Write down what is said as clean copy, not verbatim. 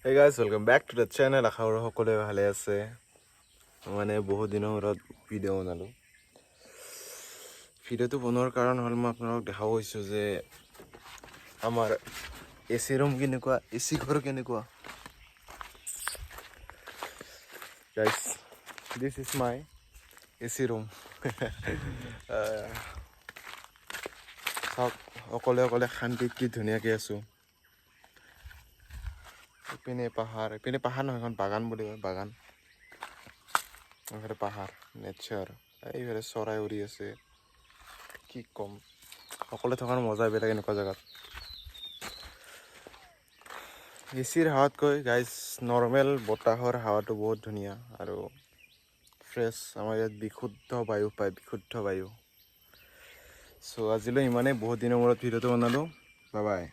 Hey guys, welcome back to the channel. আশা কৰো সকলোৱে ভালে আছে। মানে বহুত দিনৰ মূৰত ভিডিঅ' বনালো। ভিডিঅ'টো বনোৱাৰ কাৰণ হ'ল মই আপোনালোকক দেখাব গৈছোঁ যে আমাৰ এচি ৰুম কেনেকুৱা, এচি ঘৰ কেনেকুৱা। Guys, this is my AC room. চাওক অকলে অকলে শান্তিত কি ধুনীয়াকৈ আছোঁ। ইপিনে পাহাৰ নহয়, এখন বাগান বুলি কয়, বাগান। এইফালে পাহাৰ, নেচাৰ, এইফালে চৰাই উৰি আছে। কি ক'ম, অকলে থকাৰ মজা বেলেগ এনেকুৱা জেগাত। এচিৰ হাৱাতকৈ গাইজ নৰ্মেল বতাহৰ হাৱাটো বহুত ধুনীয়া আৰু ফ্ৰেছ। আমাৰ ইয়াত বিশুদ্ধ বায়ু পায়, বিশুদ্ধ বায়ু। চ' আজিলৈ ইমানেই, বহুত দিনৰ মূৰত ভিডিঅ'টো বনালোঁ। Bye bye.